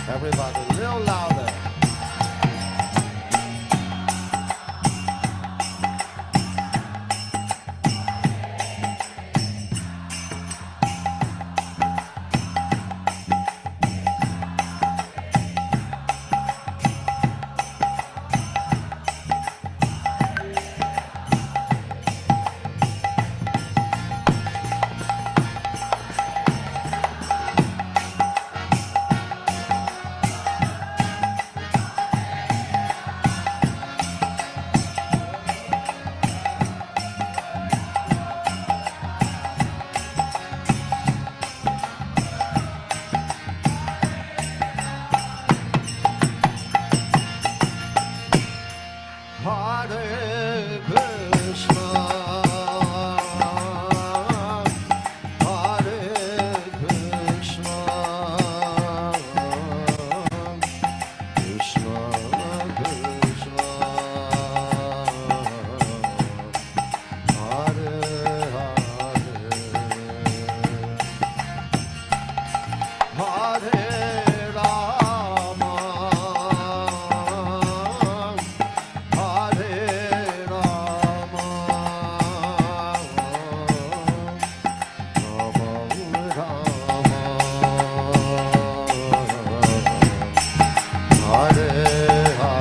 Everybody, a little louder. Hare Krishna, Hare Krishna, Krishna Krishna, Hare Hare, Hare Rama, Hare Rama, Rama Rama, Hare Hare.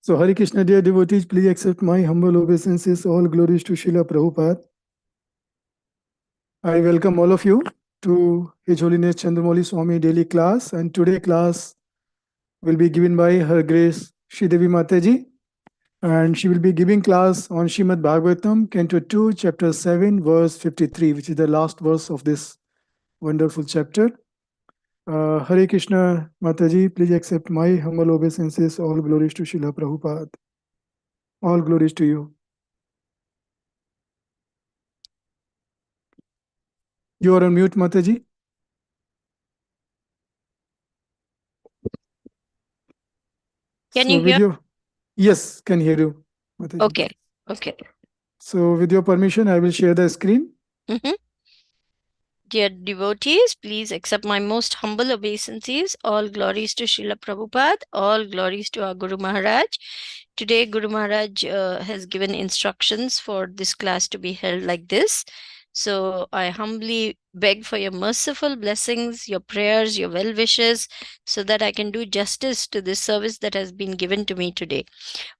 So, Hare Krishna, dear devotees, please accept my humble obeisances. All glories to Srila Prabhupada. I welcome all of you to His Holiness Candramauli Swami daily class. And today class will be given by Her Grace Sridevi Mataji. And she will be giving class on Srimad Bhagavatam, Canto 2, Chapter 7, verse 53, which is the last verse of this wonderful chapter. Hare Krishna, Mataji, please accept my humble obeisances. All glories to Srila Prabhupada. All glories to you. You are on mute, Mataji. Can you hear? Yes, can hear you, Mataji. Okay. Okay. So with your permission, I will share the screen. Dear devotees, please accept my most humble obeisances. All glories to Srila Prabhupada. All glories to our Guru Maharaj. Today, Guru Maharaj has given instructions for this class to be held like this. So I humbly beg for your merciful blessings, your prayers, your well wishes, so that I can do justice to this service that has been given to me today.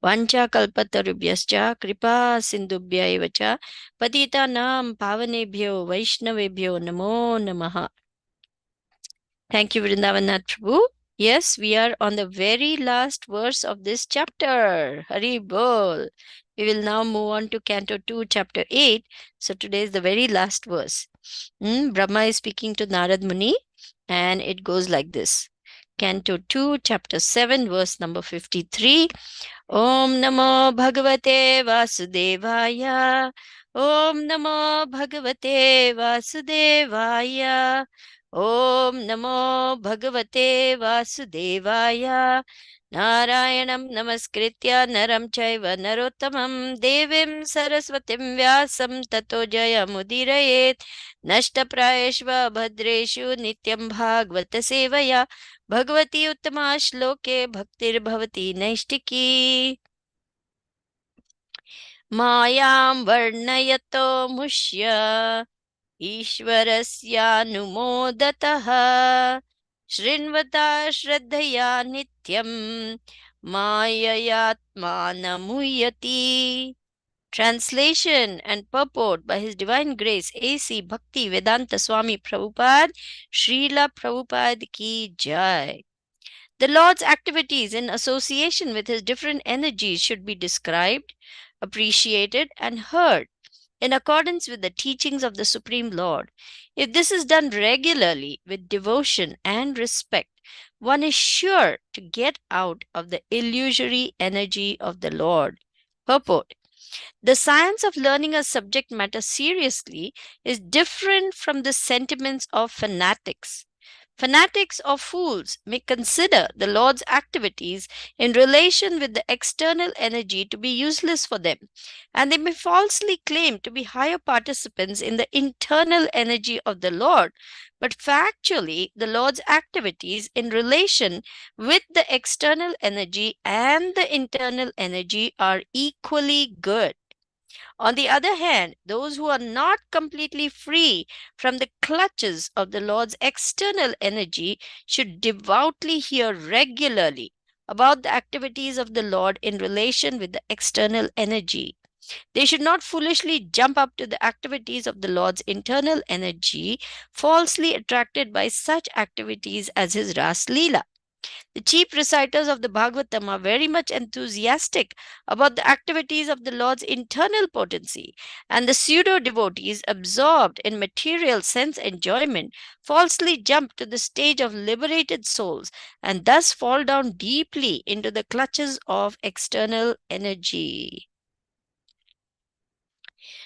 Vancha kalpatarubhyascha kripa sindubhya eva cha patitanam pavanebhyo vaishnavebhyo namo namaha. Thank you, Vrindavanath Prabhu. Yes, we are on the very last verse of this chapter. Hari Bol. We will now move on to Canto 2, Chapter 8. So today is the very last verse. Brahma is speaking to Narad Muni, and it goes like this. Canto 2, Chapter 7, verse number 53. Om Namo Bhagavate Vasudevaya. Om Namo Bhagavate Vasudevaya. Om Namo Bhagavate Vasudevaya. Narayanam Namaskritya Naram Chaiva Narottamam Devim Saraswatim Vyasam Tato Jayamudiraet Nashtaprayeshva Bhadreshu Nityam Bhagavata Sevaya Bhagavati Uttama Shloke Bhaktir Bhavati Naishtiki. Mayam varnayato mushya ईश्वरस्यानुमोदतः शृण्वता श्रद्धया नित्यं माययात्मानमुह्यति. Translation and purport by His Divine Grace A.C. Bhakti Vedanta Swami Prabhupada, Srila Prabhupada ki Jai. The Lord's activities in association with His different energies should be described, appreciated, and heard in accordance with the teachings of the Supreme Lord. If this is done regularly with devotion and respect, one is sure to get out of the illusory energy of the Lord. Purport. The science of learning a subject matter seriously is different from the sentiments of fanatics. Fanatics or fools may consider the Lord's activities in relation with the external energy to be useless for them, and they may falsely claim to be higher participants in the internal energy of the Lord. But factually, the Lord's activities in relation with the external energy and the internal energy are equally good. On the other hand, those who are not completely free from the clutches of the Lord's external energy should devoutly hear regularly about the activities of the Lord in relation with the external energy. They should not foolishly jump up to the activities of the Lord's internal energy, falsely attracted by such activities as His Ras Leela. The chief reciters of the Bhagavatam are very much enthusiastic about the activities of the Lord's internal potency, and the pseudo devotees absorbed in material sense enjoyment falsely jump to the stage of liberated souls and thus fall down deeply into the clutches of external energy.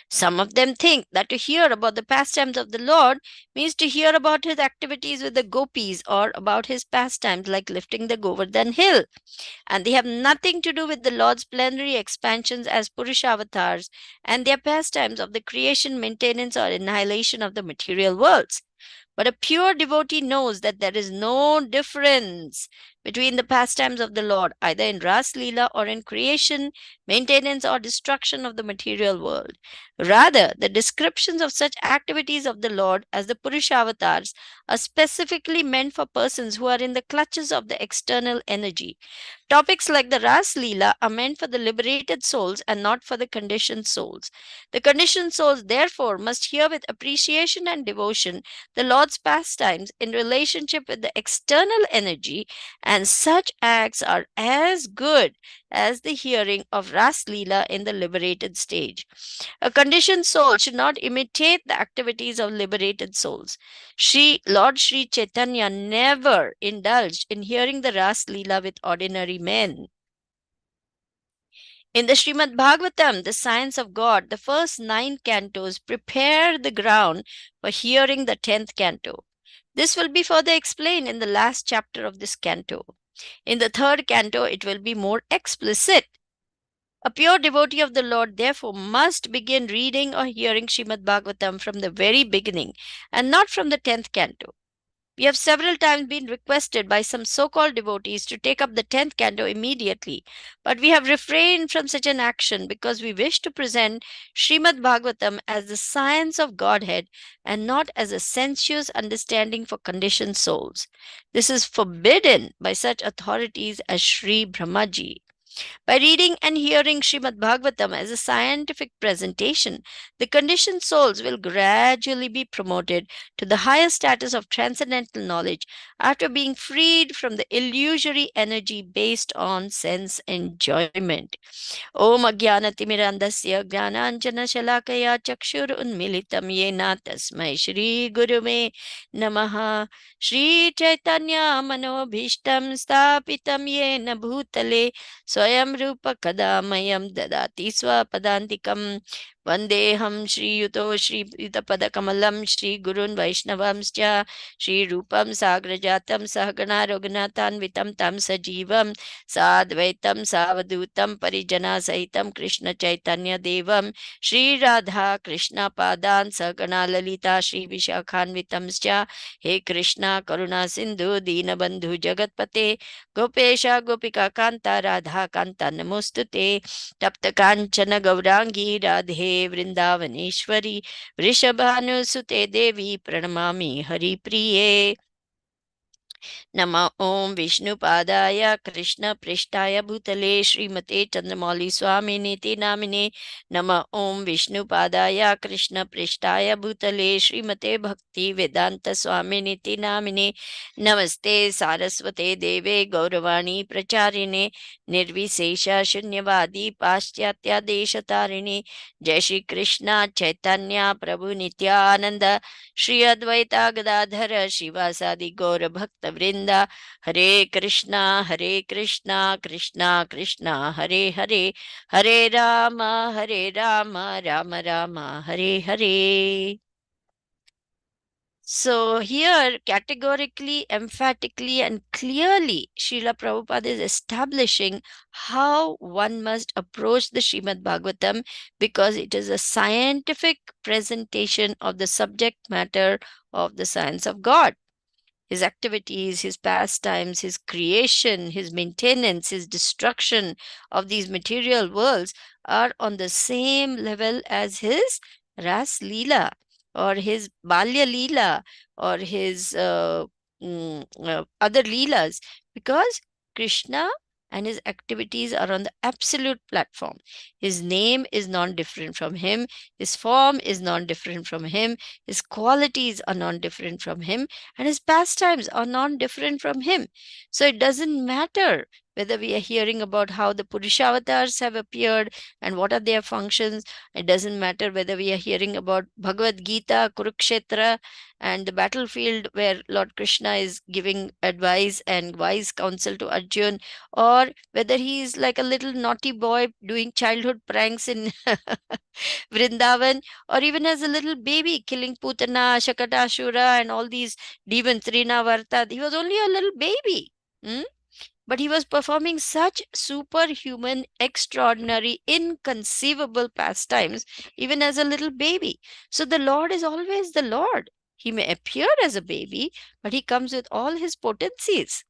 Some of them think that to hear about the pastimes of the Lord means to hear about His activities with the gopis or about His pastimes like lifting the Govardhan hill. And they have nothing to do with the Lord's plenary expansions as Purushavatars and their pastimes of the creation, maintenance, or annihilation of the material worlds. But a pure devotee knows that there is no difference between the pastimes of the Lord, either in Ras Leela or in creation, maintenance, or destruction of the material world. Rather, the descriptions of such activities of the Lord as the Purushavatars are specifically meant for persons who are in the clutches of the external energy. Topics like the Ras Leela are meant for the liberated souls and not for the conditioned souls. The conditioned souls, therefore, must hear with appreciation and devotion the Lord's pastimes in relationship with the external energy, and such acts are as good as the hearing of Ras Leela in the liberated stage. A conditioned soul should not imitate the activities of liberated souls. Lord Sri Chaitanya never indulged in hearing the Ras Leela with ordinary men. In the Srimad Bhagavatam, the Science of God, the first 9 cantos prepare the ground for hearing the 10th canto. This will be further explained in the last chapter of this canto. In the 3rd canto, it will be more explicit. A pure devotee of the Lord, therefore, must begin reading or hearing Srimad Bhagavatam from the very beginning and not from the 10th canto. We have several times been requested by some so-called devotees to take up the 10th canto immediately, but we have refrained from such an action because we wish to present Srimad Bhagavatam as the science of Godhead and not as a sensuous understanding for conditioned souls. This is forbidden by such authorities as Sri Brahmaji. By reading and hearing Srimad Bhagavatam as a scientific presentation, the conditioned souls will gradually be promoted to the higher status of transcendental knowledge after being freed from the illusory energy based on sense enjoyment. Om Ajnanatimirandasya Jnananjana Shalakaya Chakshur Unmilitam Yena Tasmai Shri Gurume Namaha. Shri Chaitanya Manobhishtam Stapitam Yena Bhutale Swayam Rupa Kadamayam Dadati Swapadantikam Vandeham Shri Yuto Shri Yutapadakamalam Shri Gurun Vaishnavamscha Shri Rupam Sagrajatam Sahagana Raghunathan Vitam Tam Sajivam Sadvaitam Savadutam Parijana Sahitam Krishna Chaitanya Devam Shri Radha Krishna Padan Sahagana Lalita Shri Vishakhanvitamscha He Krishna Karuna Sindhu Deenabandhu Jagatpate Gopesha Gopika Kanta Radha Kanta Namostute तप्त कांचन गौरांगी राधे वृंदावनेश्वरी वृषभानुसुते देवी प्रणमामि हरिप्रिये नमः ओम विष्णुपादाय कृष्णपृष्ठाय भूतले श्रीमते चंद्रमौली स्वामिनीति नामिने नमः ओम विष्णुपादाय कृष्णपृष्ठाय भूतले श्रीमते भक्ति वेदांत स्वामिनीति नामिने नमस्ते सारस्वते देवे गौरवाणी प्रचारिणे निर्विशेष शून्यवादी पाश्चात्य देशतारिणे जय श्री कृष्ण चैतन्य प्रभु नित्यानंद श्री अद्वैता गदाधर शिवासादि गौर भक्त वृंदा हरे Krishna Krishna Krishna Hare Hare Hare Ram Ram Ram Hare Hare. So here, categorically, emphatically, and clearly, Srila Prabhupada is establishing how one must approach the Srimad Bhagavatam, because it is a scientific presentation of the subject matter of the science of God. His activities, his pastimes, his creation, his maintenance, his destruction of these material worlds are on the same level as his Ras Leela or his Balya Leela or his other Leelas, because Krishna and his activities are on the absolute platform. His name is non-different from him. His form is non-different from him. His qualities are non-different from him. And his pastimes are non-different from him. So it doesn't matter whether we are hearing about how the Purushavatars have appeared and what are their functions. It doesn't matter whether we are hearing about Bhagavad Gita, Kurukshetra, and the battlefield where Lord Krishna is giving advice and wise counsel to Arjun, or whether he is like a little naughty boy doing childhood pranks in Vrindavan, or even as a little baby killing Putana, Shakatashura, and all these demons, Trinavarta. He was only a little baby. But he was performing such superhuman, extraordinary, inconceivable pastimes, even as a little baby. So the Lord is always the Lord. He may appear as a baby, but he comes with all his potencies.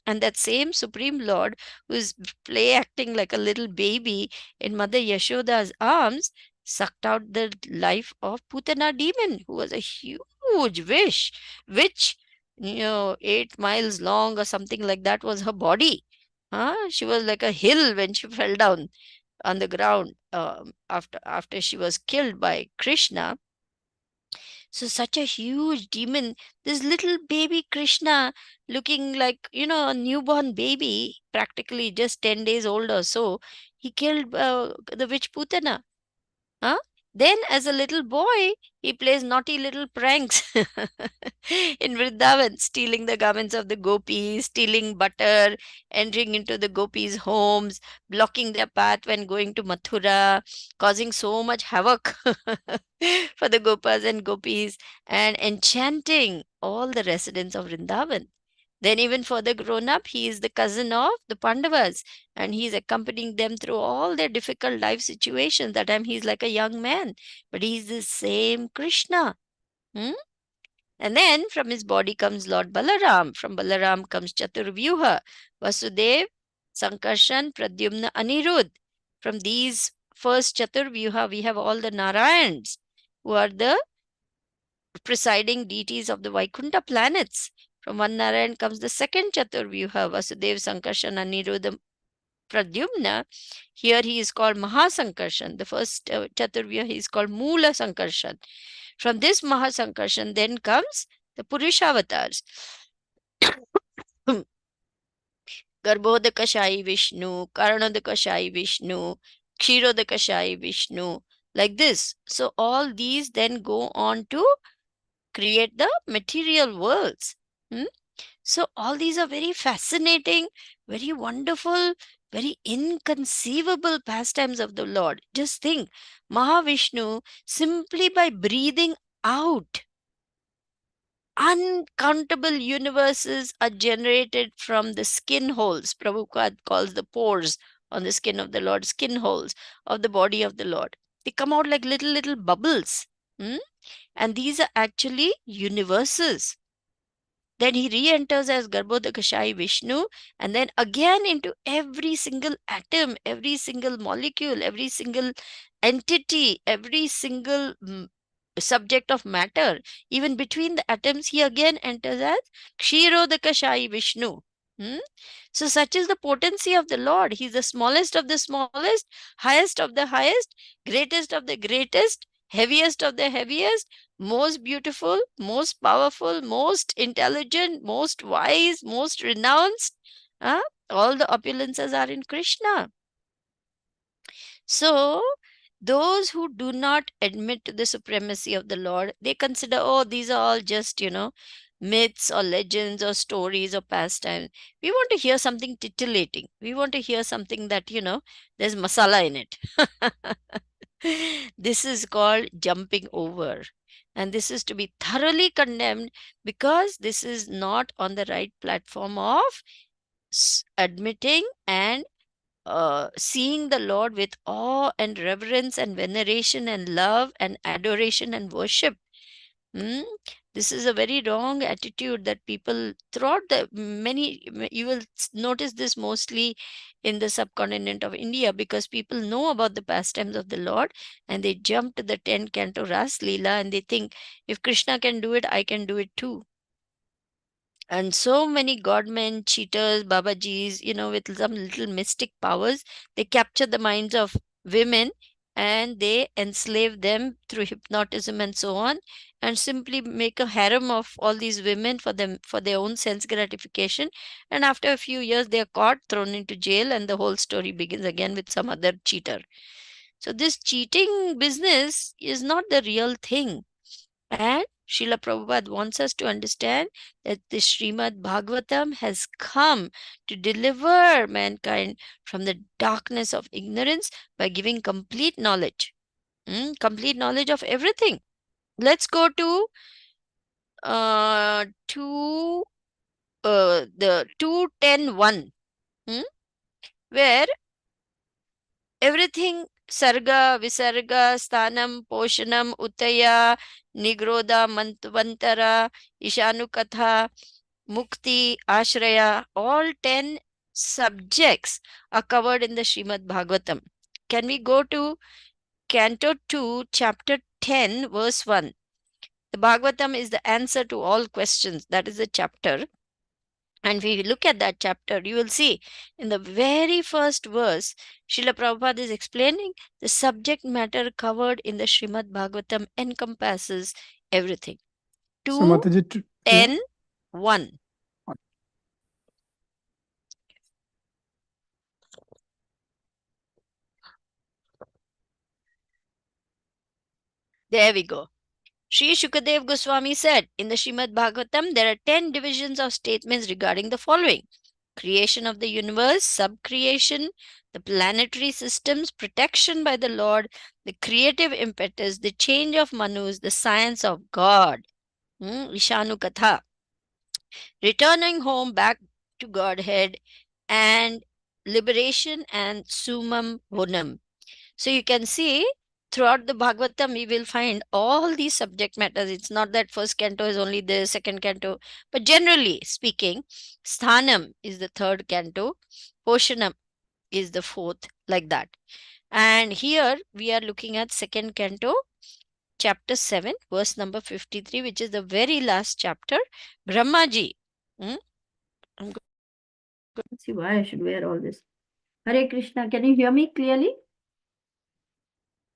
And that same Supreme Lord, who is play acting like a little baby in Mother Yashoda's arms, sucked out the life of Putana demon, who was a huge witch, 8 miles long or something like that was her body. She was like a hill when she fell down on the ground after she was killed by Krishna. So such a huge demon, this little baby Krishna looking like, a newborn baby, practically just 10 days old or so, he killed the witch Putana. Then as a little boy, he plays naughty little pranks in Vrindavan, stealing the garments of the gopis, stealing butter, entering into the gopis' homes, blocking their path when going to Mathura, causing so much havoc for the gopas and gopis, and enchanting all the residents of Vrindavan. Then even further grown up, he is the cousin of the Pandavas, and he's accompanying them through all their difficult life situations. That time he's like a young man, but he's the same Krishna. And then from his body comes Lord Balaram. From Balaram comes Chaturvyuha, Vasudev, Sankarshan, Pradyumna, Anirudh. From these first Chaturvyuha, we have all the Narayans, who are the presiding deities of the Vaikuntha planets. From one Narayan comes the second Chaturvyuha, Vasudev, Sankarshan, Aniruddha, Pradyumna. Here he is called Mahasankarshan. The first Chaturvyuha is called Moola Sankarshan. From this Mahasankarshan then comes the Purushavatars. Garbhodakashayi Vishnu, Karanodakashayi Vishnu, Kshirodakashayi Vishnu, like this. So all these then go on to create the material worlds. So all these are very fascinating, very wonderful, very inconceivable pastimes of the Lord. Just think, Mahavishnu, simply by breathing out, uncountable universes are generated from the skin holes. Prabhupada calls the pores on the skin of the Lord, skin holes of the body of the Lord. They come out like little bubbles. And these are actually universes. Then he re-enters as Garbhodakashayi Vishnu, and then again into every single atom, every single molecule, every single entity, every single subject of matter. Even between the atoms, he again enters as Kshirodakashayi Vishnu. So such is the potency of the Lord. He's the smallest of the smallest, highest of the highest, greatest of the greatest, heaviest of the heaviest, most beautiful, most powerful, most intelligent, most wise, most renounced. All the opulences are in Krishna. So, those who do not admit to the supremacy of the Lord, they consider, oh, these are all just, myths or legends or stories or pastimes. We want to hear something titillating. We want to hear something that, there's masala in it. This is called jumping over. And this is to be thoroughly condemned because this is not on the right platform of admitting and seeing the Lord with awe and reverence and veneration and love and adoration and worship. This is a very wrong attitude that people throughout you will notice this mostly in the subcontinent of India, because people know about the pastimes of the Lord and they jump to the 10 canto Ras Leela and they think, if Krishna can do it, I can do it too. And so many godmen, cheaters, babajis, with some little mystic powers, they capture the minds of women and they enslave them through hypnotism and so on, and simply make a harem of all these women for their own sense gratification. And after a few years, they are caught, thrown into jail, and the whole story begins again with some other cheater. So this cheating business is not the real thing. And Srila Prabhupada wants us to understand that the Srimad Bhagavatam has come to deliver mankind from the darkness of ignorance by giving complete knowledge of everything. Let's go to the 2.10.1, where everything sarga, visarga, sthanam, poshanam, utaya, nigrodha, mantvantara, ishanukatha, mukti, ashraya, all 10 subjects are covered in the Srimad Bhagavatam. Can we go to Canto 2, Chapter 10, verse 1? The Bhagavatam is the answer to all questions. That is the chapter. And if you look at that chapter, you will see in the very first verse, Srila Prabhupada is explaining the subject matter covered in the Srimad Bhagavatam encompasses everything. So 2, Mataji, 10, 1. There we go. Sri Shukadev Goswami said, in the Srimad Bhagavatam, there are 10 divisions of statements regarding the following: creation of the universe, sub-creation, the planetary systems, protection by the Lord, the creative impetus, the change of manus, the science of God, Ishanu Katha, returning home back to Godhead, and liberation and Sumam Vonam. So you can see throughout the Bhagavatam, we will find all these subject matters. It's not that first canto is only the second canto, but generally speaking, Sthanam is the third canto, Poshanam is the fourth, like that. And here we are looking at second canto, chapter 7, verse number 53, which is the very last chapter. Brahmaji. I'm going to see why I should wear all this. Hare Krishna, can you hear me clearly?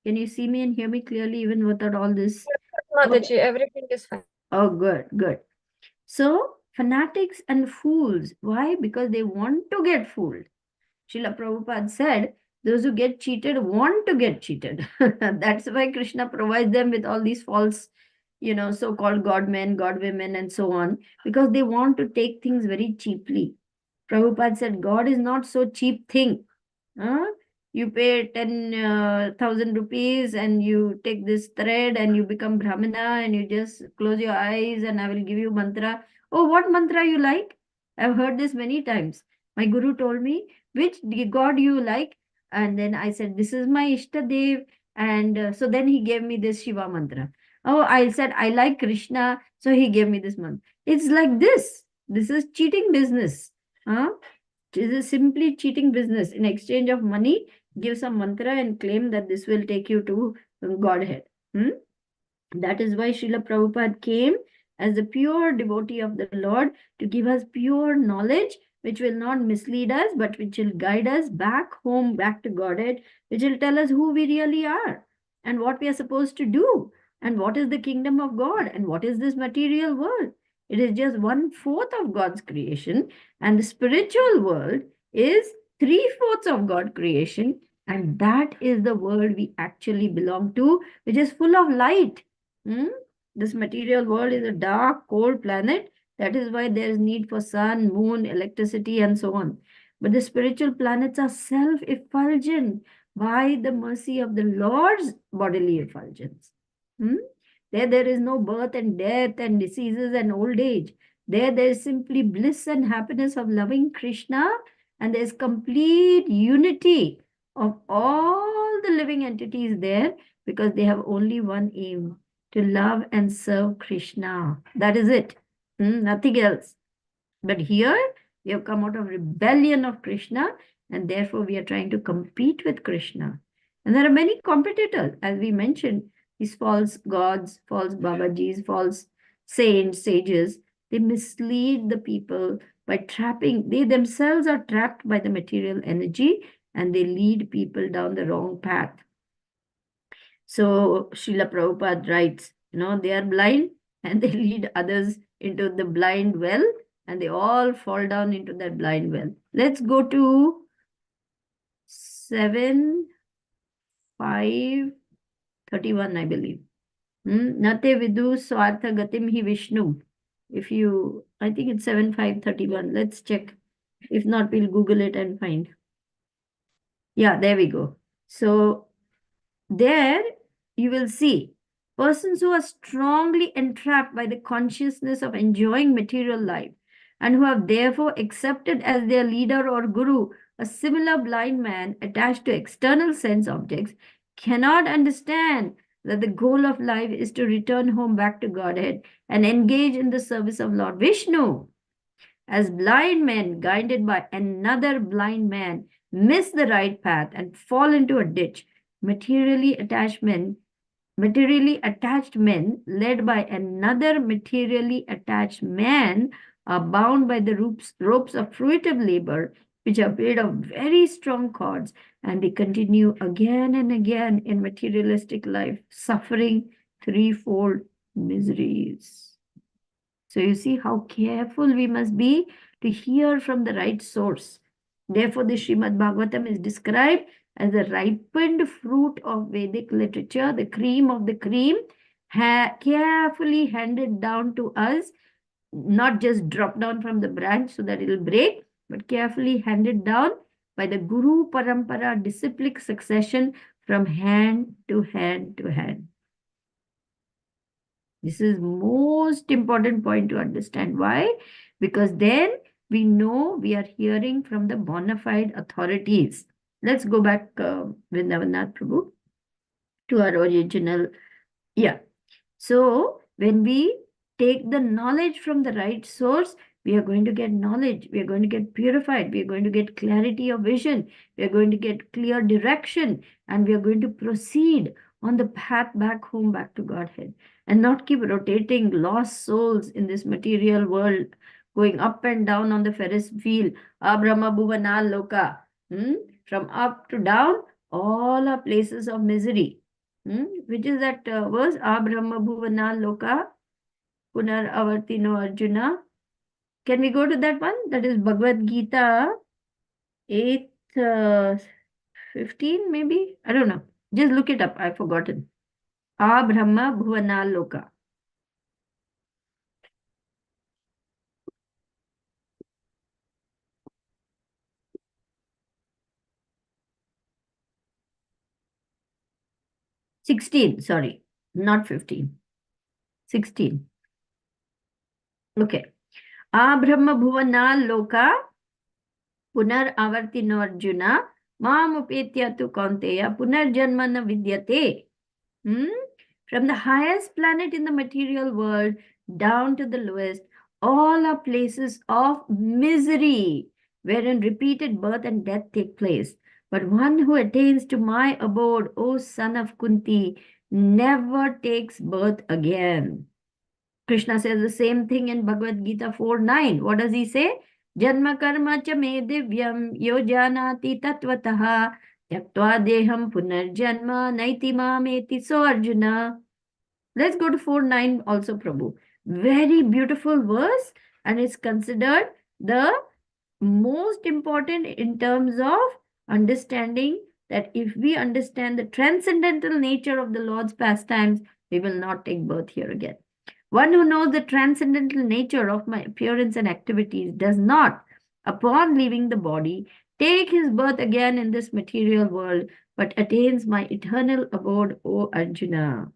Can you see me and hear me clearly even without all this? Mataji, everything is fine. Oh, good, good. So, fanatics and fools. Why? Because they want to get fooled. Srila Prabhupada said, those who get cheated want to get cheated. That's why Krishna provides them with all these false, so-called godmen, godwomen, and so on, because they want to take things very cheaply. Prabhupada said, God is not so cheap thing. You pay 10,000 rupees and you take this thread and you become Brahmana and you just close your eyes and I will give you mantra. Oh, what mantra you like? I've heard this many times. My guru told me, which God you like? And then I said, this is my Ishtadev. And so then he gave me this Shiva mantra. Oh, I said, I like Krishna. So he gave me this mantra. It's like this. This is cheating business. Huh? It is simply cheating business. In exchange of money, give some mantra and claim that this will take you to Godhead. That is why Srila Prabhupada came as the pure devotee of the Lord to give us pure knowledge, which will not mislead us, but which will guide us back home, back to Godhead, which will tell us who we really are and what we are supposed to do and what is the kingdom of God and what is this material world. It is just 1/4 of God's creation, and the spiritual world is 3/4 of God's creation, and that is the world we actually belong to, which is full of light. This material world is a dark, cold planet. That is why there is need for sun, moon, electricity, and so on. But the spiritual planets are self-effulgent by the mercy of the Lord's bodily effulgence. There is no birth and death and diseases and old age. There is simply bliss and happiness of loving Krishna, and there is complete unity of all the living entities there because they have only one aim, to love and serve Krishna. That is it. Nothing else. But here we have come out of rebellion of Krishna, and therefore we are trying to compete with Krishna. And there are many competitors, as we mentioned, these false gods, false Babajis, false saints, sages. They mislead the people by trapping. They themselves are trapped by the material energy and they lead people down the wrong path. So Srila Prabhupada writes, they are blind and they lead others into the blind well and they all fall down into that blind well. Let's go to 7:5:31, I believe. Nate vidu swartha gatim hi Vishnu. I think it's 7:5:31. Let's check. If not, we'll Google it and find. Yeah, there we go. So there you will see persons who are strongly entrapped by the consciousness of enjoying material life and who have therefore accepted as their leader or guru a similar blind man attached to external sense objects cannot understand that the goal of life is to return home back to Godhead and engage in the service of Lord Vishnu. As blind men guided by another blind man miss the right path and fall into a ditch, materially attached men led by another materially attached man are bound by the ropes of fruitive labor, which are made of very strong cords, and they continue again and again in materialistic life, suffering threefold miseries. So you see how careful we must be to hear from the right source. Therefore, the Srimad Bhagavatam is described as a ripened fruit of Vedic literature, the cream of the cream, carefully handed down to us, not just dropped down from the branch so that it will break, but carefully handed down by the Guru Parampara disciplic succession from hand to hand to hand. This is most important point to understand. Why? Because then we know we are hearing from the bona fide authorities. Let's go back, Vrindavanath Prabhu, to our original. Yeah. So when we take the knowledge from the right source, we are going to get knowledge. We are going to get purified. We are going to get clarity of vision. We are going to get clear direction. And we are going to proceed on the path back home, back to Godhead, and not keep rotating lost souls in this material world, going up and down on the Ferris wheel, Abrahma Bhuvana Loka. From up to down, all are places of misery. Which is that verse? Abrahma Bhuvana Loka, Punar Avartino Arjuna. Can we go to that one? That is Bhagavad Gita 8:15 maybe? I don't know. Just look it up. I've forgotten. Brahma Bhuvana Loka. 16, sorry, not 15. 16. Okay. Abrahma bhuvana loka punar avartino arjuna mamupetya tu kaunteya punarjanmana vidyate. From the highest planet in the material world down to the lowest, all are places of misery, wherein repeated birth and death take place. But one who attains to my abode, O son of Kunti, never takes birth again. Krishna says the same thing in Bhagavad Gita 4:9. What does he say? Janma karma cha me divyam yojanati tatvataha yaktva deham punarjanma naiti mameti. So Arjuna. Let's go to 4:9 also, Prabhu. Very beautiful verse, and it's considered the most important in terms of understanding that if we understand the transcendental nature of the Lord's pastimes, we will not take birth here again. One who knows the transcendental nature of my appearance and activities does not, upon leaving the body, take his birth again in this material world, but attains my eternal abode, O Arjuna.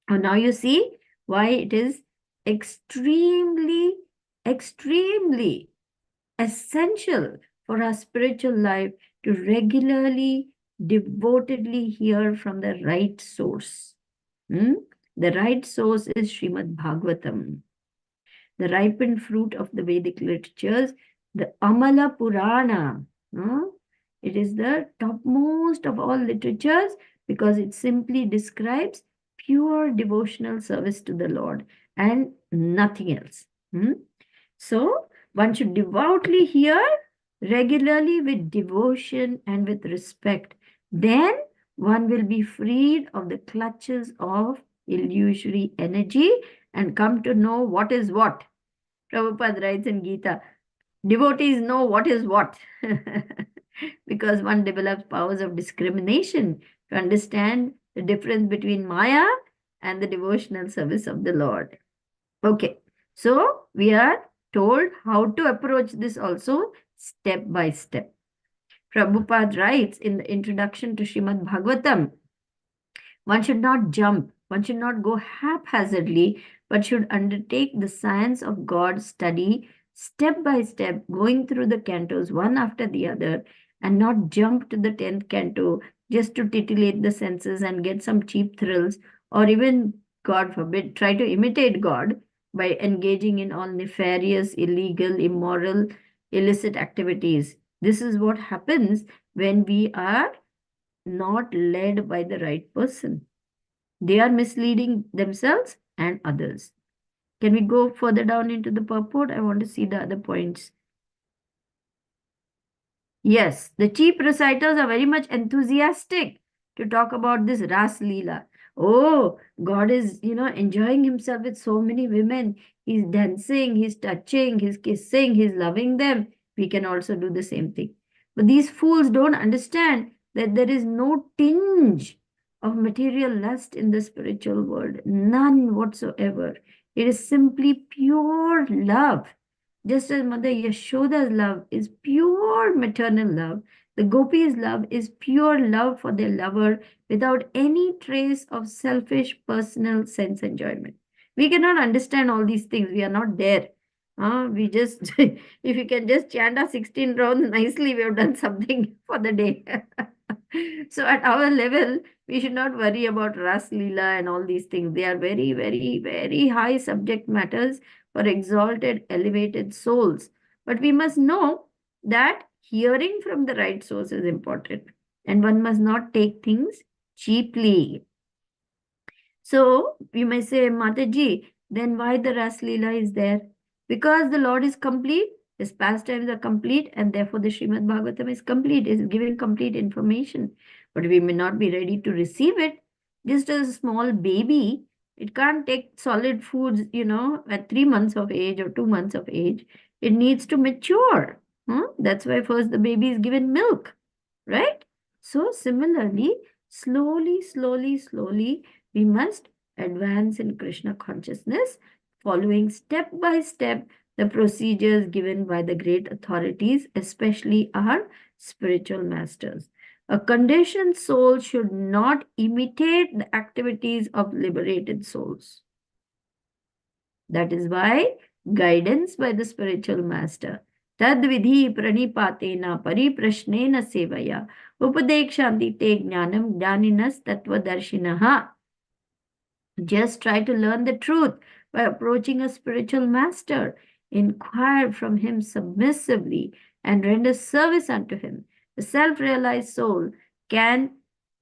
And now you see why it is extremely, extremely essential for our spiritual life to regularly, devotedly hear from the right source. The right source is Srimad Bhagavatam, the ripened fruit of the Vedic literatures, the Amala Purana. It is the topmost of all literatures because it simply describes pure devotional service to the Lord and nothing else. So, one should devoutly hear regularly with devotion and with respect. Then one will be freed of the clutches of illusory energy and come to know what is what. Prabhupada writes in Gita, devotees know what is what. Because one develops powers of discrimination to understand the difference between Maya and the devotional service of the Lord. Okay, so we are told how to approach this also step by step. Prabhupada writes in the introduction to Srimad Bhagavatam, one should not jump, one should not go haphazardly, but should undertake the science of God's study step by step, going through the cantos one after the other, and not jump to the 10th canto just to titillate the senses and get some cheap thrills, or even, God forbid, try to imitate God by engaging in all nefarious, illegal, immoral, illicit activities. This is what happens when we are not led by the right person. They are misleading themselves and others. Can we go further down into the purport? I want to see the other points. Yes, the cheap reciters are very much enthusiastic to talk about this Ras Leela. Oh, God is, enjoying himself with so many women. He's dancing, he's touching, he's kissing, he's loving them. We can also do the same thing. But these fools don't understand that there is no tinge of material lust in the spiritual world. None whatsoever. It is simply pure love. Just as Mother Yashoda's love is pure maternal love, the gopis' love is pure love for their lover without any trace of selfish personal sense enjoyment. We cannot understand all these things. We are not there. We just, if you can just chant our 16 rounds nicely, we have done something for the day. So at our level, we should not worry about Ras Leela and all these things. They are very, very, very high subject matters for exalted, elevated souls. But we must know that hearing from the right source is important. And one must not take things cheaply. So we may say, Mataji, then why the Ras Leela is there? Because the Lord is complete, his pastimes are complete, and therefore the Srimad Bhagavatam is complete, is giving complete information. But we may not be ready to receive it. Just as a small baby, it can't take solid foods, at 3 months of age or 2 months of age. It needs to mature. That's why first the baby is given milk, right? So similarly, slowly, we must advance in Krishna consciousness, following step by step the procedures given by the great authorities, especially our spiritual masters. A conditioned soul should not imitate the activities of liberated souls. That is why guidance by the spiritual master. Tad vidhi pranipatena pariprashnena sevaya upadekshanti te jnanam jnaninas tattvadarshinaha. Just try to learn the truth by approaching a spiritual master. Inquire from him submissively and render service unto him. The self-realized soul can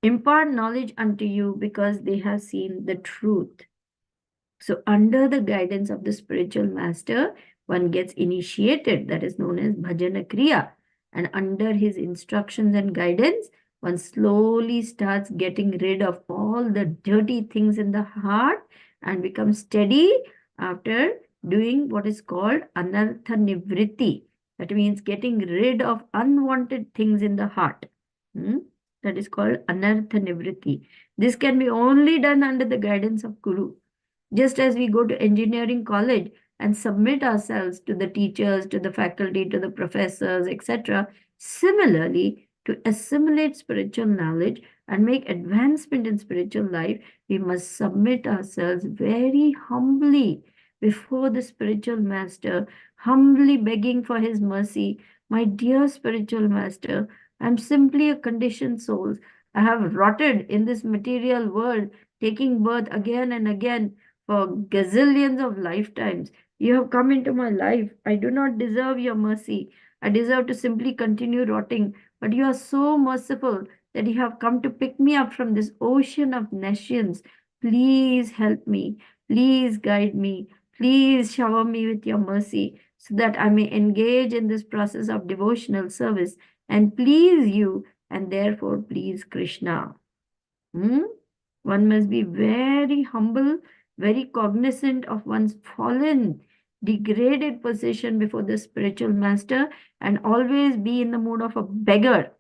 impart knowledge unto you because they have seen the truth. So under the guidance of the spiritual master, one gets initiated, that is known as bhajana kriya. And under his instructions and guidance, one slowly starts getting rid of all the dirty things in the heart and becomes steady after doing what is called anartha nivritti. That means getting rid of unwanted things in the heart. That is called anartha nivritti. This can be only done under the guidance of Guru. Just as we go to engineering college and submit ourselves to the teachers, to the faculty, to the professors, etc., similarly, to assimilate spiritual knowledge and make advancement in spiritual life, we must submit ourselves very humbly before the spiritual master, humbly begging for his mercy. My dear spiritual master, I am simply a conditioned soul. I have rotted in this material world, taking birth again and again for gazillions of lifetimes. You have come into my life. I do not deserve your mercy. I deserve to simply continue rotting. But you are so merciful that you have come to pick me up from this ocean of nescience. Please help me. Please guide me. Please shower me with your mercy so that I may engage in this process of devotional service and please you and therefore please Krishna. One must be very humble, very cognizant of one's fallen, degraded position before the spiritual master and always be in the mood of a beggar.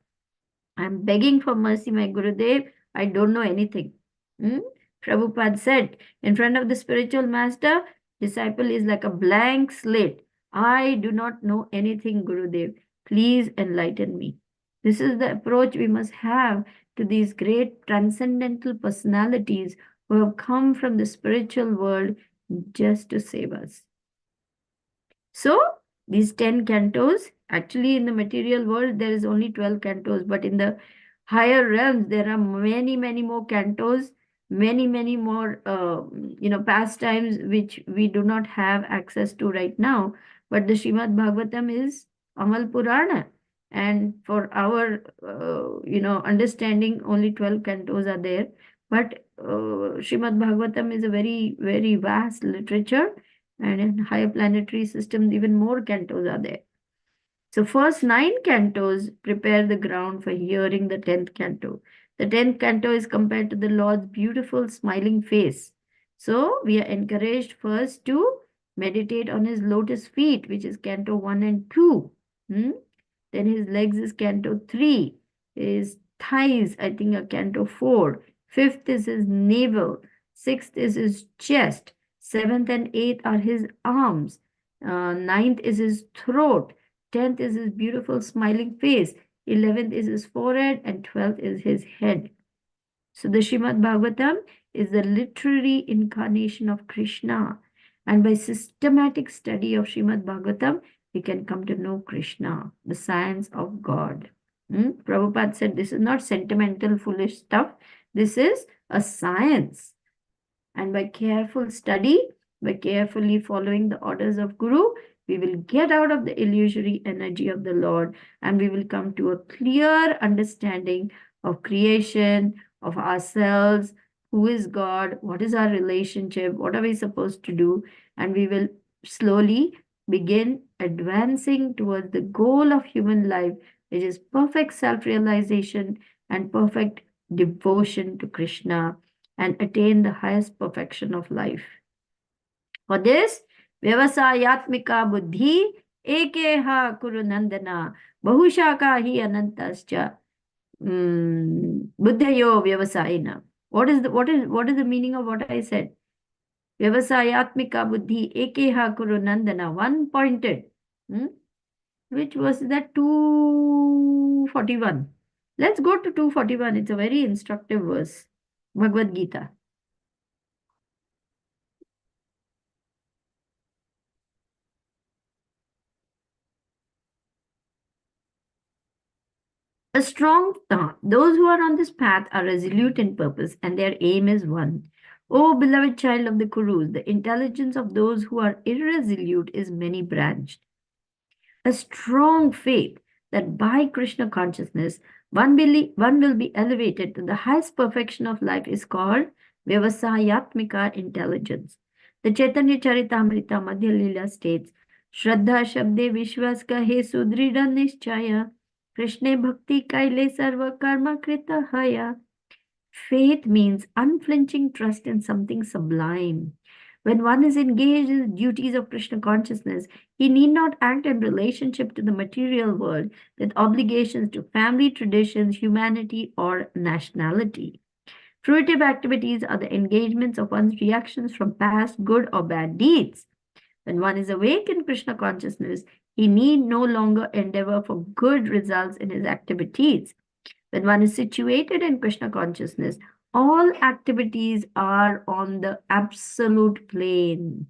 I'm begging for mercy, my Gurudev. I don't know anything. Prabhupada said, in front of the spiritual master, disciple is like a blank slate. I do not know anything, Gurudev. Please enlighten me. This is the approach we must have to these great transcendental personalities who have come from the spiritual world just to save us. So, these 10 cantos, actually in the material world, there is only 12 cantos, but in the higher realms, there are many, many more cantos, many, many more, pastimes which we do not have access to right now. But the Srimad Bhagavatam is Amal Purana. And for our, understanding, only 12 cantos are there. But Srimad Bhagavatam is a very, very vast literature. And in higher planetary systems, even more cantos are there. So first 9 cantos prepare the ground for hearing the 10th canto. The 10th canto is compared to the Lord's beautiful smiling face. So we are encouraged first to meditate on his lotus feet, which is canto 1 and 2. Then his legs is canto 3. His thighs, I think, are canto 4. 5th is his navel. 6th is his chest. 7th and 8th are his arms. 9th is his throat. 10th is his beautiful smiling face. 11th is his forehead. And 12th is his head. So the Srimad Bhagavatam is the literary incarnation of Krishna. And by systematic study of Srimad Bhagavatam, we can come to know Krishna, the science of God. Prabhupada said this is not sentimental, foolish stuff. This is a science. And by careful study, by carefully following the orders of Guru, we will get out of the illusory energy of the Lord and we will come to a clear understanding of creation, of ourselves, who is God, what is our relationship, what are we supposed to do, and we will slowly begin advancing towards the goal of human life, which is perfect self-realization and perfect devotion to Krishna, and attain the highest perfection of life. For this, Vyavasayatmika buddhi ekeha kuru nandana bahushaka hi anantascha buddhayo vyavasayina. What is the meaning of what I said? Vyavasayatmika buddhi ekeha kuru nandana, one pointed. Which was that? 241. Let's go to 241. It's a very instructive verse. Bhagavad Gita. Those who are on this path are resolute in purpose, and their aim is one. O beloved child of the Kurus, the intelligence of those who are irresolute is many branched. A strong faith that by Krishna consciousness one will be elevated to the highest perfection of life is called Vyavasayatmika intelligence. The Chaitanya Charitamrita Madhya Lila states, Shraddha Shabde Vishwas Kahe Sudrida Nishchaya, Krishne Bhakti Kaile Sarva Karma Krita Haya. Faith means unflinching trust in something sublime. When one is engaged in the duties of Krishna consciousness, he need not act in relationship to the material world with obligations to family, traditions, humanity, or nationality. Fruitive activities are the engagements of one's reactions from past good or bad deeds. When one is awake in Krishna consciousness, he need no longer endeavor for good results in his activities. When one is situated in Krishna consciousness, all activities are on the absolute plane.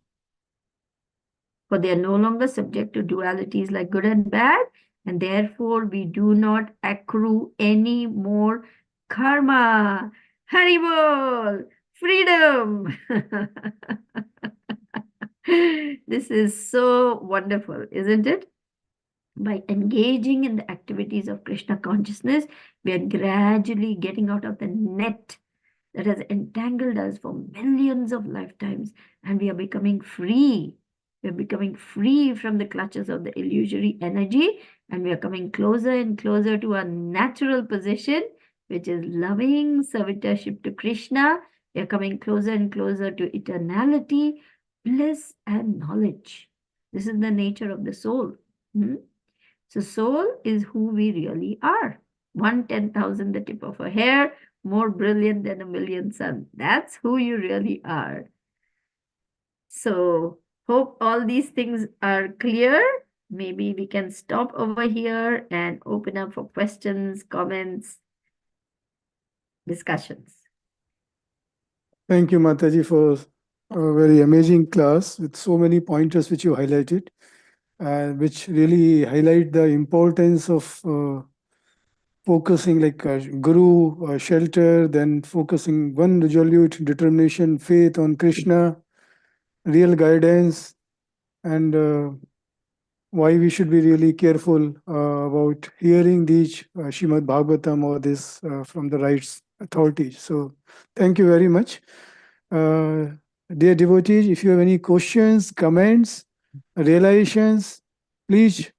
For they are no longer subject to dualities like good and bad, and therefore we do not accrue any more karma. Haribol! Freedom! This is so wonderful, isn't it? By engaging in the activities of Krishna consciousness, we are gradually getting out of the net that has entangled us for millions of lifetimes, and we are becoming free. We are becoming free from the clutches of the illusory energy, and we are coming closer and closer to our natural position, which is loving servitorship to Krishna. We are coming closer and closer to eternality, bliss, and knowledge. This is the nature of the soul. So soul is who we really are. 1/10,000 the tip of a hair, more brilliant than a million suns. That's who you really are. So hope all these things are clear. Maybe we can stop over here and open up for questions, comments, discussions. Thank you, Mataji, for a very amazing class with so many pointers which you highlighted, which really highlight the importance of focusing like guru, shelter, then focusing one resolute determination, faith on Krishna, real guidance, and why we should be really careful about hearing these Shrimad Bhagavatam or this from the right authorities. So thank you very much. Dear devotees, if you have any questions, comments, realizations, please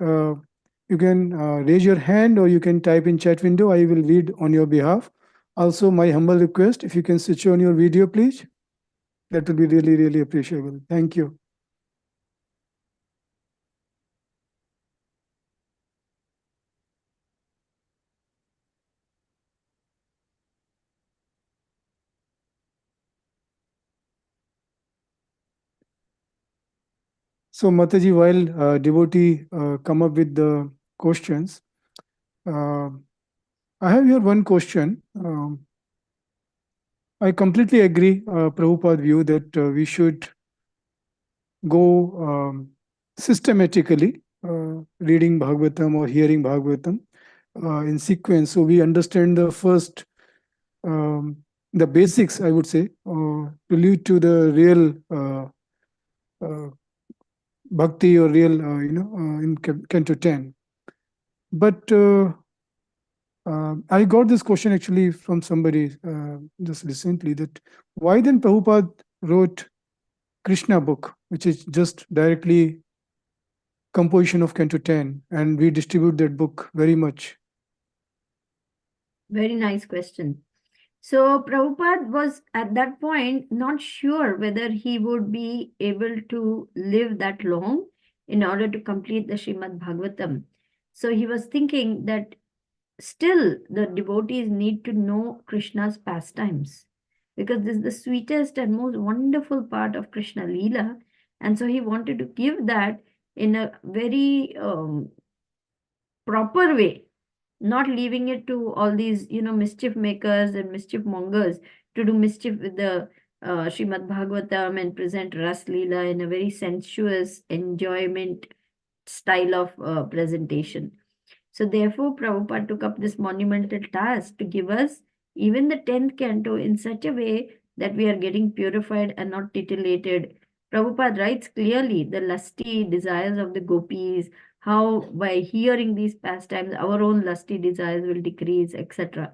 you can raise your hand or you can type in chat window. I will read on your behalf. Also, my humble request, if you can switch on your video, please. That will be really, really appreciable. Thank you. So Mataji, while devotee come up with the questions, I have here one question. I completely agree, Prabhupada view that we should go systematically reading Bhagavatam or hearing Bhagavatam in sequence. So we understand the first, the basics, I would say, to lead to the real bhakti or real, in Canto 10. But I got this question actually from somebody just recently, that why then Prabhupada wrote Krishna book, which is just directly composition of Canto 10, and we distribute that book very much. Very nice question. So Prabhupada was at that point not sure whether he would be able to live that long in order to complete the Srimad Bhagavatam. So he was thinking that still the devotees need to know Krishna's pastimes, because this is the sweetest and most wonderful part of Krishna Leela. And so he wanted to give that in a very proper way, not leaving it to all these, mischief makers and mischief mongers to do mischief with the Srimad Bhagavatam and present Ras Leela in a very sensuous enjoyment style of presentation. So therefore, Prabhupada took up this monumental task to give us even the 10th canto in such a way that we are getting purified and not titillated. Prabhupada writes clearly the lusty desires of the gopis, how by hearing these pastimes, our own lusty desires will decrease, etc.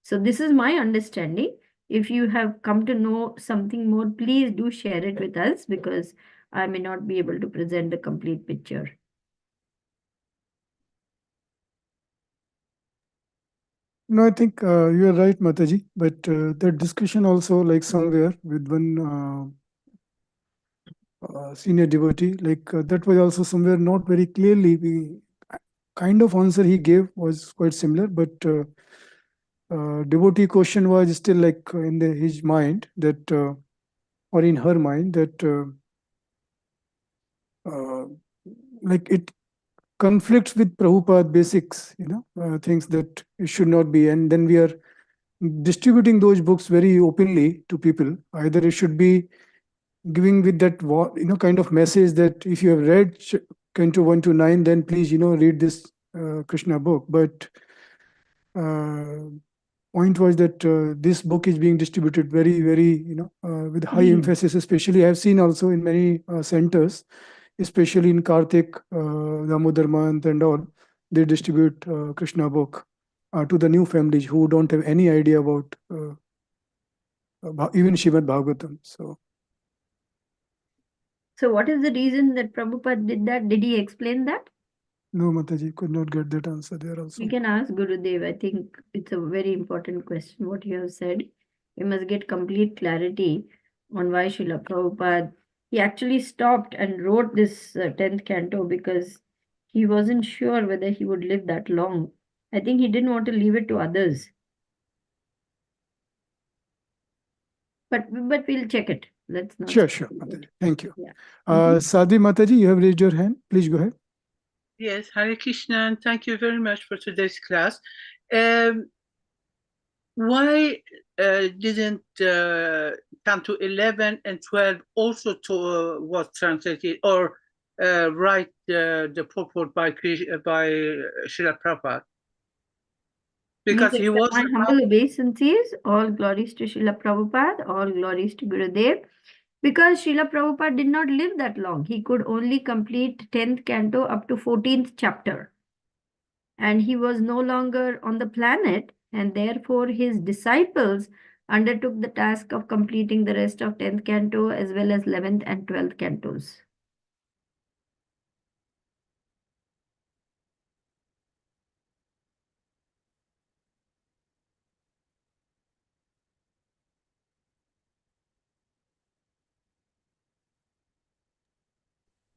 So this is my understanding. If you have come to know something more, please do share it with us, because I may not be able to present the complete picture. No, I think you are right, Mataji. But that discussion also, like somewhere with one senior devotee, like that was also somewhere not very clearly. Kind of answer he gave was quite similar, but devotee question was still like in his mind that, or in her mind that, like it conflicts with Prabhupada basics, things that it should not be. And then we are distributing those books very openly to people. Either it should be giving with that, kind of message that if you have read Canto 1 to 9, then please, read this Krishna book. But point was that this book is being distributed very, very, with high emphasis. Especially, I have seen also in many centers, especially in Kartik, Damodar month and all, they distribute Krishna book to the new families who don't have any idea about even Srimad Bhagavatam. So what is the reason that Prabhupada did that? Did he explain that? No, Mataji, could not get that answer there also. We can ask Gurudev. I think it's a very important question, what you have said. We must get complete clarity on why Srila Prabhupada, he actually stopped and wrote this 10th canto because he wasn't sure whether he would live that long. I think he didn't want to leave it to others. But we'll check it. Let's not. Sure, Mataji. Thank you. Yeah. Sadhi Mataji, you have raised your hand. Please go ahead. Yes, Hare Krishna, and thank you very much for today's class. Why didn't Canto 11 and 12 also was translated or write the purport by Srila Prabhupada? Because he was my humble obeisances, all glories to Srila Prabhupada, all glories to Gurudev. Because Srila Prabhupada did not live that long. He could only complete 10th canto up to 14th chapter. And he was no longer on the planet, and therefore his disciples undertook the task of completing the rest of 10th canto as well as 11th and 12th cantos.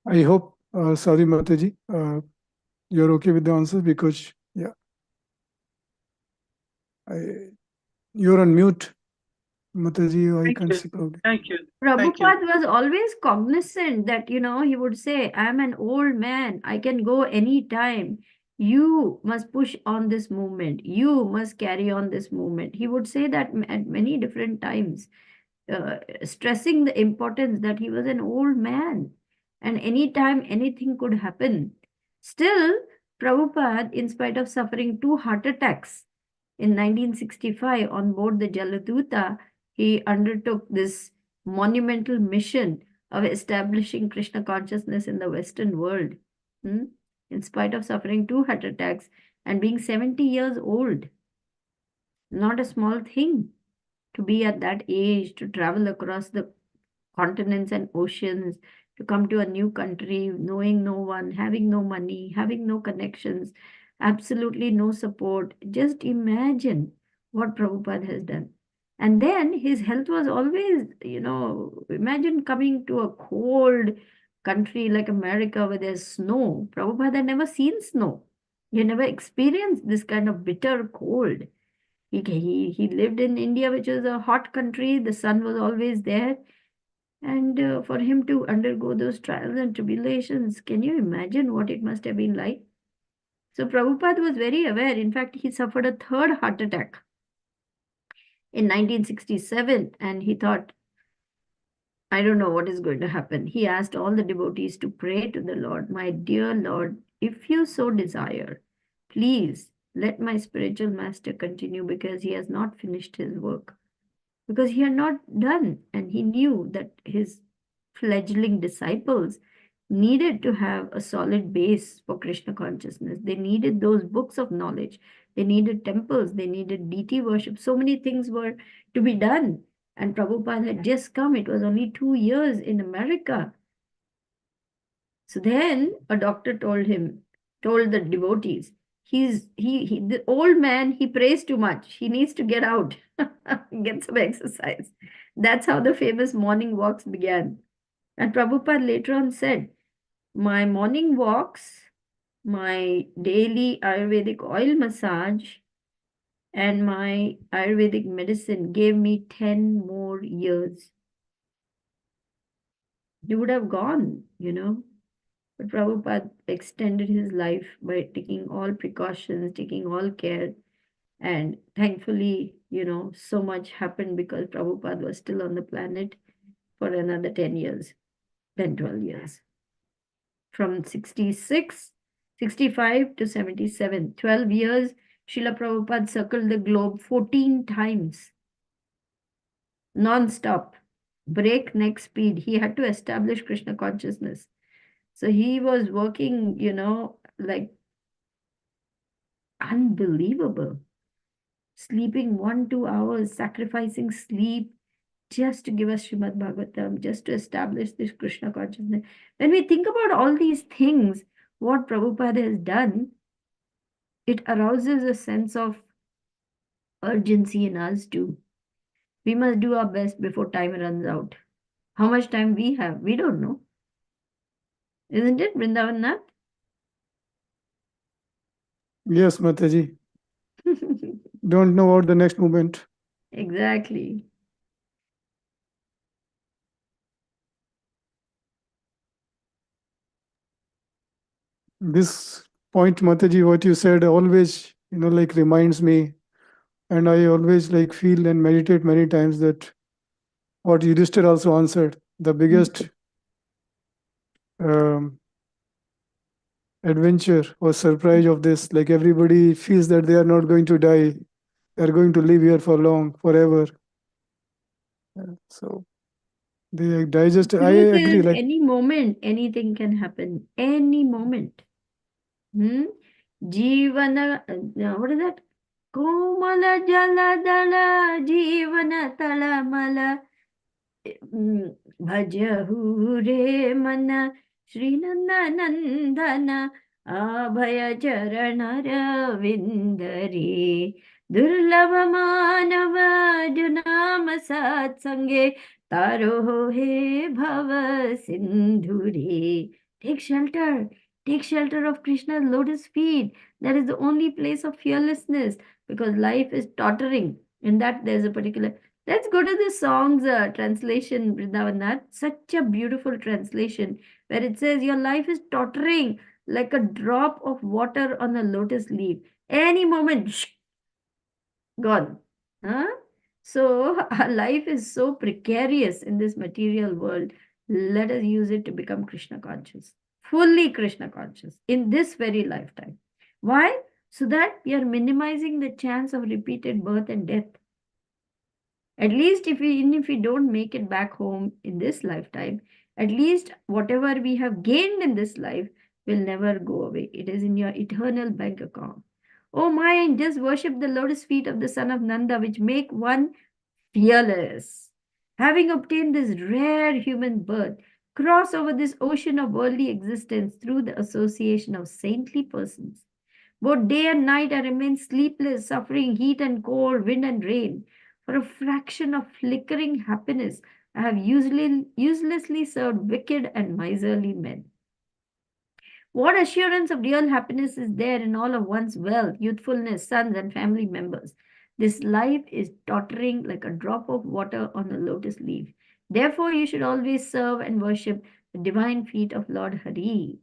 I hope, Sadhi Mataji, you're okay with the answer because, yeah, you're on mute, Mataji. I can't see probably. Thank you. Prabhupada was always cognizant that, he would say, I'm an old man. I can go anytime. You must push on this movement. You must carry on this movement. He would say that at many different times, stressing the importance that he was an old man and anytime anything could happen. Still, Prabhupada, in spite of suffering 2 heart attacks in 1965 on board the Jaladuta, he undertook this monumental mission of establishing Krishna consciousness in the Western world. In spite of suffering 2 heart attacks and being 70 years old. Not a small thing to be at that age, to travel across the continents and oceans, to come to a new country, knowing no one, having no money, having no connections, absolutely no support. Just imagine what Prabhupada has done. And then his health was always, imagine coming to a cold country like America where there's snow. Prabhupada had never seen snow. He had never experienced this kind of bitter cold. He lived in India, which was a hot country. The sun was always there. And for him to undergo those trials and tribulations, can you imagine what it must have been like? So Prabhupada was very aware. In fact, he suffered a third heart attack in 1967, and he thought, I don't know what is going to happen. He asked all the devotees to pray to the Lord, my dear Lord, if you so desire, please let my spiritual master continue, because he has not finished his work. Because he had not done, and he knew that his fledgling disciples needed to have a solid base for Krishna consciousness. They needed those books of knowledge. They needed temples. They needed deity worship. So many things were to be done. And Prabhupada had just come. It was only 2 years in America. So then a doctor told the devotees, the old man, he prays too much. He needs to get out, get some exercise. That's how the famous morning walks began. And Prabhupada later on said, my morning walks, my daily Ayurvedic oil massage, and my Ayurvedic medicine gave me 10 more years. He would have gone, But Prabhupada extended his life by taking all precautions, taking all care. And thankfully, so much happened because Prabhupada was still on the planet for another 10 years, 10, 12 years. From 65 to 77, 12 years, Srila Prabhupada circled the globe 14 times, non-stop, breakneck speed. He had to establish Krishna consciousness. So he was working, like unbelievable. Sleeping 1-2 hours, sacrificing sleep just to give us Srimad Bhagavatam, just to establish this Krishna consciousness. When we think about all these things, what Prabhupada has done, it arouses a sense of urgency in us too. We must do our best before time runs out. How much time we have, we don't know. Isn't it, Vrindavan Nath? Yes, Mataji. Don't know about the next moment. Exactly. This point, Mataji, what you said always, like reminds me, and I always like feel and meditate many times that what Yudhishthir also answered, the biggest adventure or surprise of this, like everybody feels that they are not going to die, they are going to live here for long, forever. So they digest. I Truth agree. is, Like any moment, anything can happen. Any moment. Jivana, what is that? Komala Jaladala Jivana Talamala Bhajahu Re Mana Srinanda Nandana Abhaya Charana Ravindari Durlava Manava Junama Satsange Taro He Bhava Sindhuri. Take shelter. Take shelter of Krishna's lotus feet. That is the only place of fearlessness, because life is tottering. In that, there's a particular. Let's go to the song's translation, Vrindavanath. Such a beautiful translation where it says, your life is tottering like a drop of water on a lotus leaf. Any moment, gone. Huh? So our life is so precarious in this material world. Let us use it to become Krishna conscious, fully Krishna conscious in this very lifetime. Why? So that we are minimizing the chance of repeated birth and death. At least even if we don't make it back home in this lifetime, at least whatever we have gained in this life will never go away. It is in your eternal bank account. Oh mind, just worship the lotus feet of the son of Nanda, which make one fearless. Having obtained this rare human birth, cross over this ocean of worldly existence through the association of saintly persons. Both day and night I remain sleepless, suffering heat and cold, wind and rain. For a fraction of flickering happiness, I have uselessly served wicked and miserly men. What assurance of real happiness is there in all of one's wealth, youthfulness, sons, and family members? This life is tottering like a drop of water on a lotus leaf. Therefore, you should always serve and worship the divine feet of Lord Hari.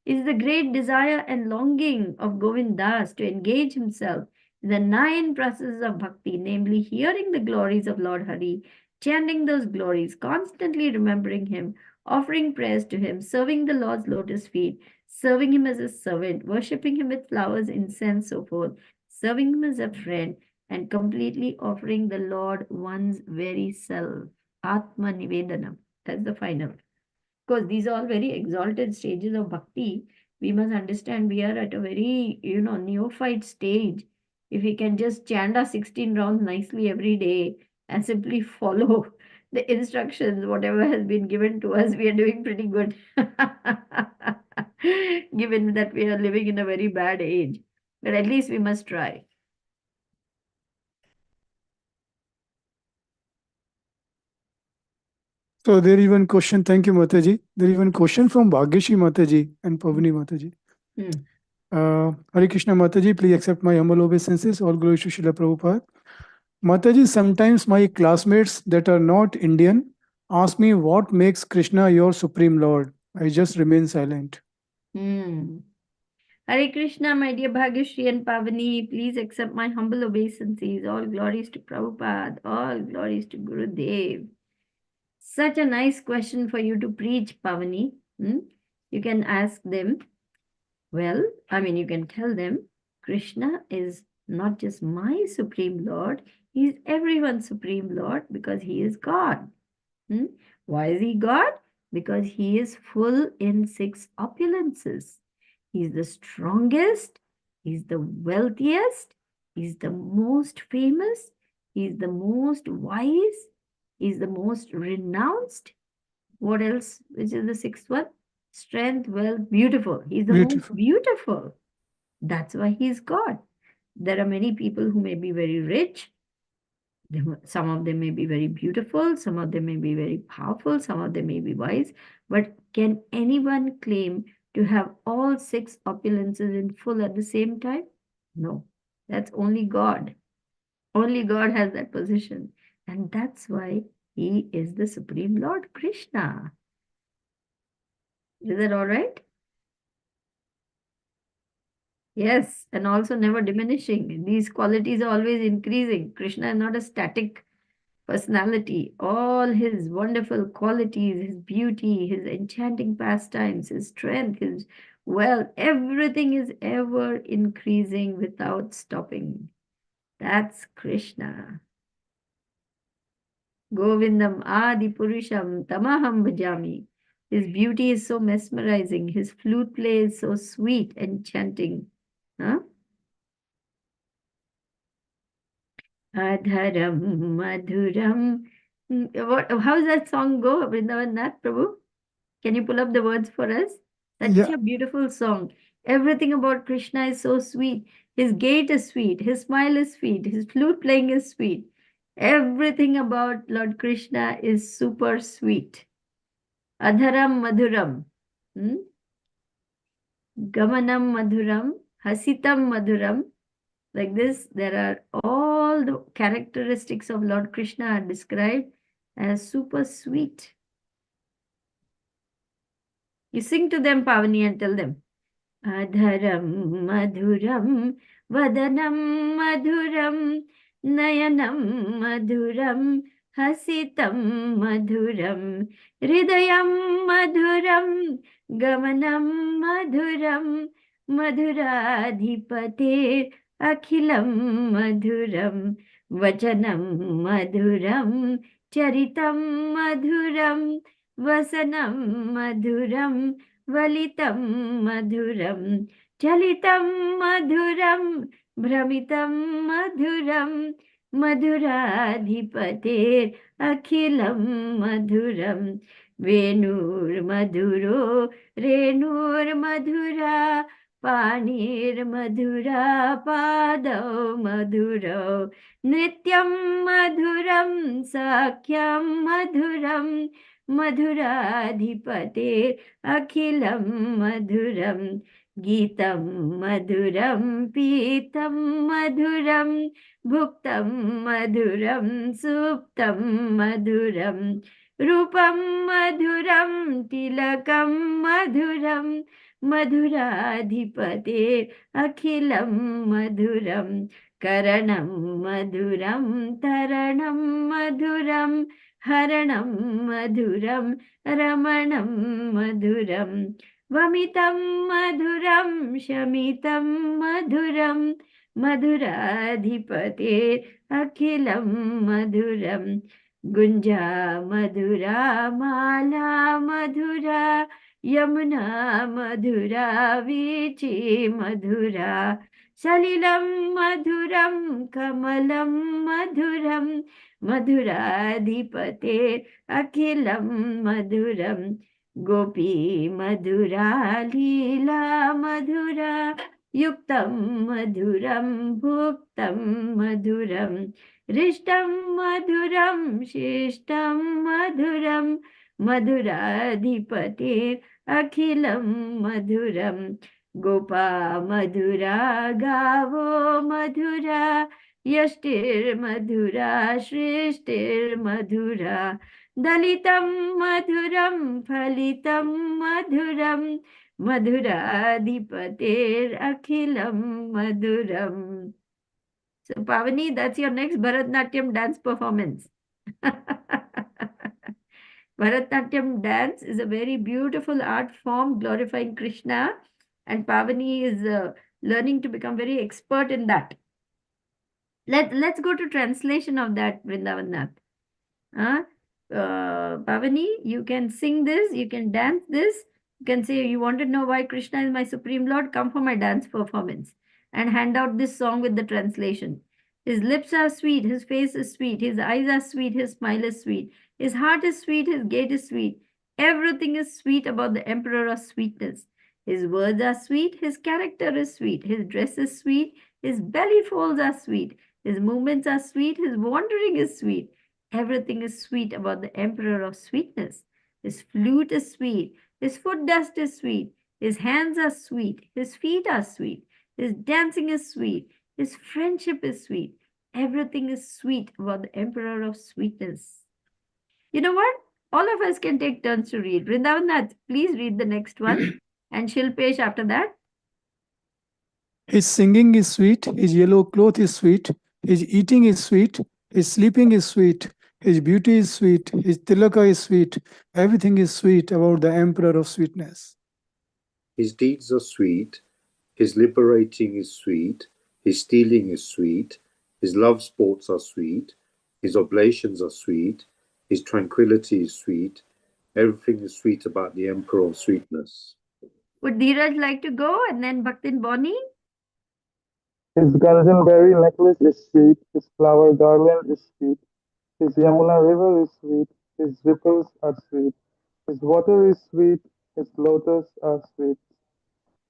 It is the great desire and longing of Govindas to engage himself in the 9 processes of bhakti, namely hearing the glories of Lord Hari, chanting those glories, constantly remembering him, offering prayers to him, serving the Lord's lotus feet, serving him as a servant, worshipping him with flowers, incense, so forth, serving him as a friend, and completely offering the Lord one's very self. Atma Nivedanam. That's the final. Because these are all very exalted stages of bhakti. We must understand we are at a very, neophyte stage. If we can just chant our 16 rounds nicely every day and simply follow the instructions, whatever has been given to us, we are doing pretty good. Given that we are living in a very bad age. But at least we must try. So there is one question. Thank you, Mataji. There is one question from Bhagyashi Mataji and Pavani Mataji. Hare Krishna Mataji, please accept my humble obeisances. All glory to Srila Prabhupada. Mataji, sometimes my classmates that are not Indian ask me what makes Krishna your supreme lord. I just remain silent. Hare Krishna, my dear Bhagyashri and Pavani, please accept my humble obeisances. All glories to Prabhupada, all glories to Gurudev. Such a nice question for you to preach, Pavani. You can ask them. Well, you can tell them, Krishna is not just my Supreme Lord, he is everyone's Supreme Lord because he is God. Why is he God? Because he is full in 6 opulences. He's the strongest, he's the wealthiest, he's the most famous, he's the most wise, he's the most renounced. What else? Which is the 6th one? Strength, wealth, beautiful. He's the most beautiful. That's why he's God. There are many people who may be very rich. Some of them may be very beautiful. Some of them may be very powerful. Some of them may be wise. But can anyone claim to have all 6 opulences in full at the same time? No. That's only God. Only God has that position. And that's why he is the Supreme Lord Krishna. Is that all right? Yes, and also never diminishing. These qualities are always increasing. Krishna is not a static personality. All his wonderful qualities, his beauty, his enchanting pastimes, his strength, his wealth, everything is ever increasing without stopping. That's Krishna. Govindam Adi Purusham Tamaham Bhajami. His beauty is so mesmerizing. His flute play is so sweet, enchanting. Adharam Madhuram. How does that song go, Vrindavan Nath Prabhu? Can you pull up the words for us? Such a beautiful song. Everything about Krishna is so sweet. His gait is sweet. His smile is sweet. His flute playing is sweet. Everything about Lord Krishna is super sweet. Adharam Madhuram. Gamanam Madhuram. Hasitam Madhuram. Like this, there are all the characteristics of Lord Krishna are described as super sweet. You sing to them, Pavani, and tell them. Adharam Madhuram, Vadanam Madhuram, Nayanam Madhuram, Hasitam Madhuram, Hridayam Madhuram, Gamanam Madhuram, Madhuradhipatir Akhilam Madhuram, Vachanam Madhuram, Charitam Madhuram, Vasanam Madhuram, Valitam Madhuram, Chalitam Madhuram, Brahmitam Madhuram, Madhuradhipatir Akhilam Madhuram, Venur Madhuro, Renur Madhura, Panir Madhura, Padav Madhuro, Nityam Madhuram, Sakyam Madhuram, Madhuradhipatir Akhilam Madhuram, Geetam Madhuram, Pitam Madhuram, Bhuktam Madhuram, Suptam Madhuram, Rupam Madhuram, Tilakam Madhuram, मधुराधिपते अखिलं मधुरं करणं मधुरं तरणं मधुरं हरणं मधुरं रमणं मधुरं वमितं मधुरं शमितं मधुरं मधुराधिपते अखिलं मधुरं गुञ्जा मधुरा माला मधुरा यमुना मधुरा वीची मधुरा सलिलं मधुरं कमलं मधुरं मधुराधिपते अखिलं मधुरं गोपी मधुरा लीला मधुरा युक्तं मधुरं भुक्तं मधुरं रिष्टं मधुरं शिष्टं मधुरं मधुराधिपते अखिलं मधुरं गोपा मधुरा गावो मधुरा यष्टिर्मधुरा सृष्टिर्मधुरा दलितं मधुरं फलितं मधुरं मधुराधिपतेरखिलं मधुरम. So Pavani, that's your next Bharatnatyam dance performance. Bharatnatyam dance is a very beautiful art form glorifying Krishna, and Pavani is learning to become very expert in that. Let's go to translation of that, Vrindavanath. Pavani, you can sing this, you can dance this, you can say, you want to know why Krishna is my Supreme Lord, come for my dance performance, and hand out this song with the translation. His lips are sweet, his face is sweet, his eyes are sweet, his smile is sweet, his heart is sweet, his gait is sweet. Everything is sweet about the Emperor of Sweetness. His words are sweet, his character is sweet, his dress is sweet, his belly folds are sweet, his movements are sweet, his wandering is sweet. Everything is sweet about the Emperor of Sweetness. His flute is sweet, his foot dust is sweet, his hands are sweet, his feet are sweet, his dancing is sweet, his friendship is sweet. Everything is sweet about the Emperor of Sweetness. You know what? All of us can take turns to read. Vrindavanath, please read the next one. And Shilpesh after that. His singing is sweet, his yellow cloth is sweet, his eating is sweet, his sleeping is sweet, his beauty is sweet, his tilaka is sweet. Everything is sweet about the Emperor of Sweetness. His deeds are sweet, his liberating is sweet, his stealing is sweet, his love sports are sweet, his oblations are sweet, his tranquility is sweet. Everything is sweet about the Emperor of Sweetness. Would Dheeraj like to go, and then Bhaktin Bonnie? His Ganjanberry necklace is sweet, his flower garland is sweet, his Yamuna river is sweet, his ripples are sweet, his water is sweet, his lotus are sweet.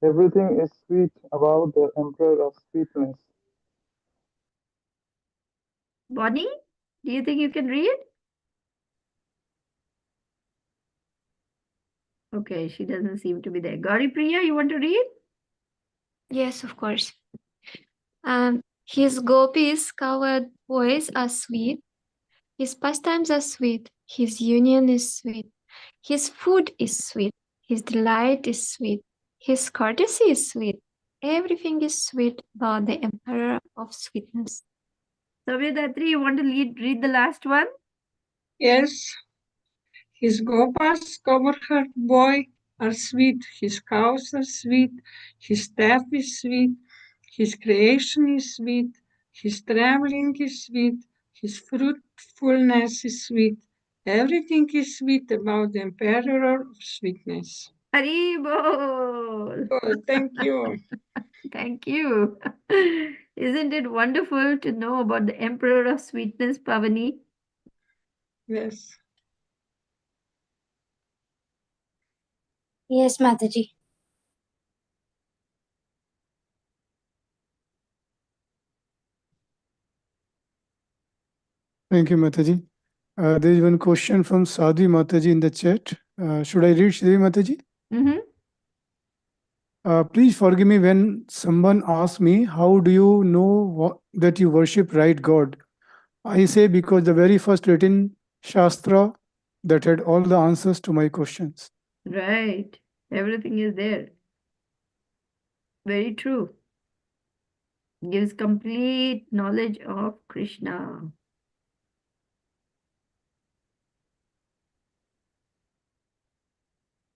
Everything is sweet about the Emperor of Sweetness. Bonnie, do you think you can read? Okay, she doesn't seem to be there. Gauri Priya, you want to read? Yes, of course. His gopis covered boys are sweet. His pastimes are sweet. His union is sweet. His food is sweet. His delight is sweet. His courtesy is sweet. Everything is sweet about the Emperor of Sweetness. Savedatri, you want to read the last one? Yes. His gopas cover her boy are sweet, his cows are sweet, his staff is sweet, his creation is sweet, his traveling is sweet, his fruitfulness is sweet. Everything is sweet about the Emperor of Sweetness. Hari Bol. Oh, thank you. Thank you. Isn't it wonderful to know about the Emperor of Sweetness, Pavani? Yes. Yes, Mataji. Thank you, Mataji. There is one question from Sadhi Mataji in the chat. Should I read, Sridevi Mataji? Mm-hmm. Please forgive me when someone asks me, how do you know that you worship right God? I say because the very first written Shastra that had all the answers to my questions. Right. Everything is there. Very true. Gives complete knowledge of Krishna.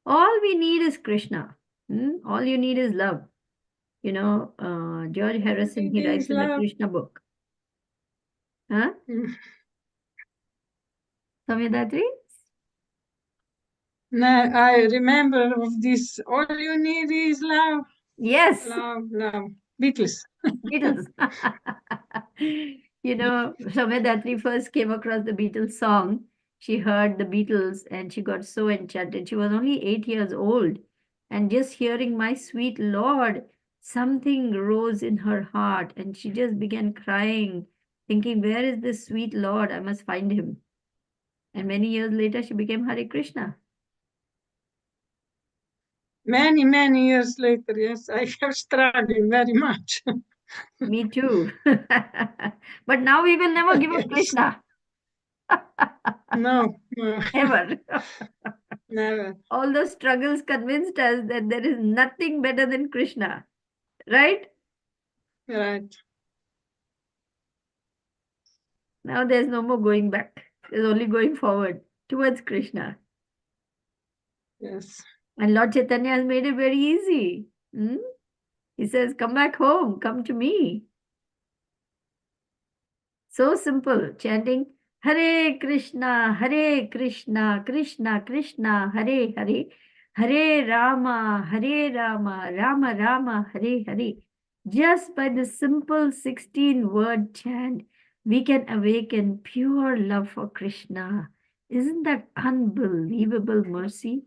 All we need is Krishna. All you need is love. You know, George Harrison, he It writes is in the love. Krishna book. Huh? Samyadatri? No, I remember of this. All you need is love, Yes, love, love. Beatles. Beatles. You know, Samyadatri first came across the Beatles song. She heard the Beatles and she got so enchanted. She was only 8 years old. And just hearing My Sweet Lord, something rose in her heart and she just began crying, thinking, where is this sweet Lord? I must find him. And many years later, she became Hare Krishna. Many, many years later, yes, I have struggled very much. Me too. But now we will never give up Yes. Krishna. No, no, Ever. never. All those struggles convinced us that there is nothing better than Krishna. Right? Right. Now there's no more going back. There's only going forward towards Krishna. Yes. And Lord Chaitanya has made it very easy. He says, come back home, come to me. So simple, chanting Hare Krishna, Krishna Krishna, Hare Hare, Hare Rama, Rama Rama, Hare Hare. Just by the simple 16-word chant, we can awaken pure love for Krishna. Isn't that unbelievable mercy?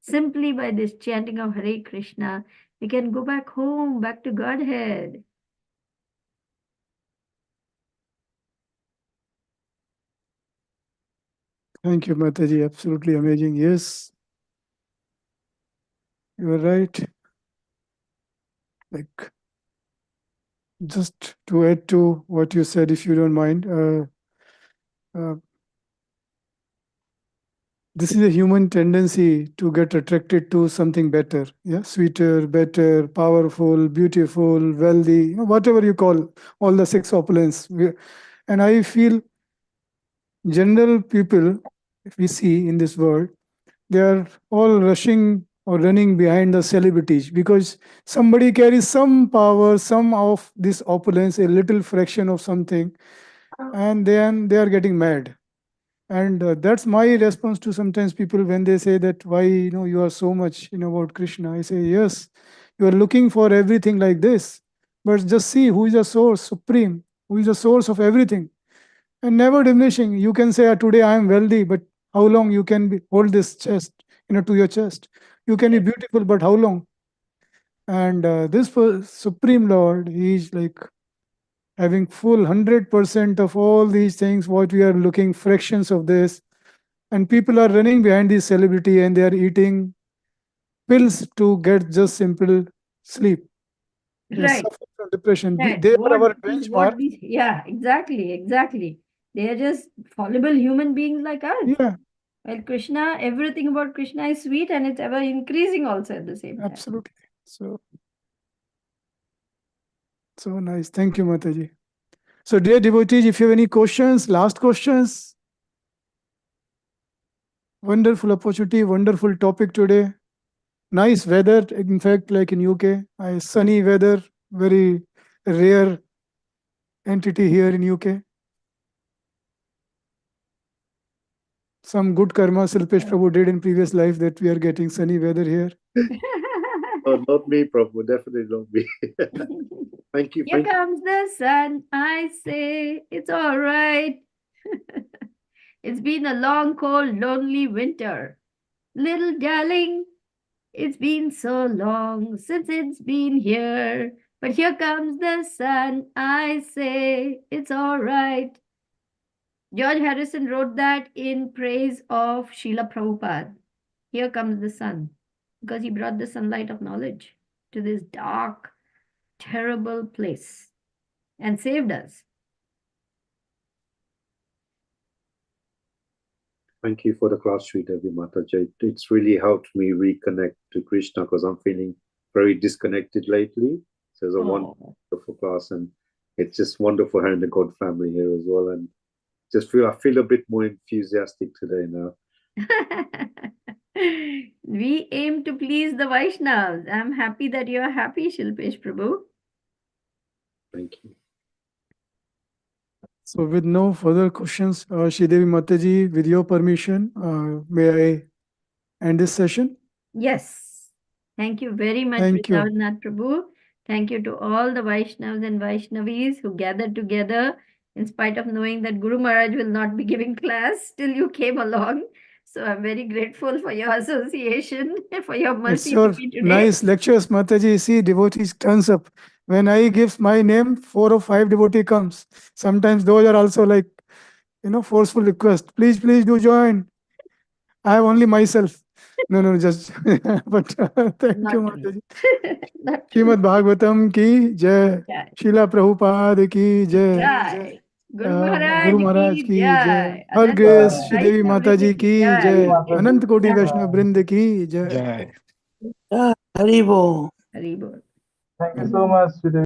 Simply by this chanting of Hare Krishna, we can go back home, back to Godhead. Thank you, Mataji. Absolutely amazing. Yes, you are right. Like, just to add to what you said, if you don't mind, this is a human tendency to get attracted to something better, yeah, sweeter, better, powerful, beautiful, wealthy, whatever you call all the six opulence. And I feel general people, if we see in this world, they are all rushing or running behind the celebrities because somebody carries some power, some of this opulence, a little fraction of something, and then they are getting mad. And that's my response to sometimes people when they say that why you are so much about Krishna. I say yes, you are looking for everything like this, but just see who is the source supreme, who is the source of everything, and never diminishing. You can say today I am wealthy, but how long you can hold this chest to your chest? You can be beautiful, but how long? And this supreme Lord, he is like having full 100% of all these things what we are looking, fractions of this. And people are running behind this celebrity and they are eating pills to get just simple sleep. They Right. suffer from depression. Right. They are our What benchmark. we, yeah, exactly. They are just fallible human beings like us. Yeah, Well, Krishna, everything about Krishna is sweet and it's ever increasing also at the same time. absolutely. So nice. Thank you, Mataji. So, dear devotees, if you have any questions, last questions. Wonderful opportunity, wonderful topic today. Nice weather. In fact, like in UK, sunny weather, very rare entity here in UK. Some good karma Silpesh Prabhu did in previous life that we are getting sunny weather here. Oh, not me, Prabhu. Definitely not me. Thank you. Here Thank you. comes the sun. I say it's all right. It's been a long, cold, lonely winter. Little darling, it's been so long since it's been here. But here comes the sun. I say it's all right. George Harrison wrote that in praise of Srila Prabhupada. Here comes the sun, because he brought the sunlight of knowledge to this dark, terrible place and saved us. Thank you for the class, Sridevi Mataji. It's really helped me reconnect to Krishna because I'm feeling very disconnected lately. So it's a Oh. wonderful class, and it's just wonderful having the God family here as well. And I feel a bit more enthusiastic today now. We aim to please the Vaishnavas. I'm happy that you are happy, Shilpesh Prabhu. Thank you. So with no further questions, Sridevi Mataji, with your permission, may I end this session? Yes. Thank you very much, Thank you. Vrindavan Prabhu. Thank you to all the Vaishnavas and Vaishnavis who gathered together in spite of knowing that Guru Maharaj will not be giving class. Still you came along. So I'm very grateful for your association, for your It's mercy your to me today. nice lectures, Mataji. See, devotees turns up. When I give my name, 4 or 5 devotee comes. Sometimes those are also like, forceful request. Please, please do join. I have only myself. No, just. But thank Not you, true. Mataji. Not true. Shrimad Bhagavatam की जय, Jai. शिला प्रभुपाद की जय, Jai. Guru Guru Maharaj की की जय. जय, हर अनंत grace कोटि श्रीदेवी वैष्णव माता वृंद जी की की जय. जय, अनंत कोटि जय। वैष्णव वृंद की जय. जय हरि बोल. Thank you so much, Sridevi.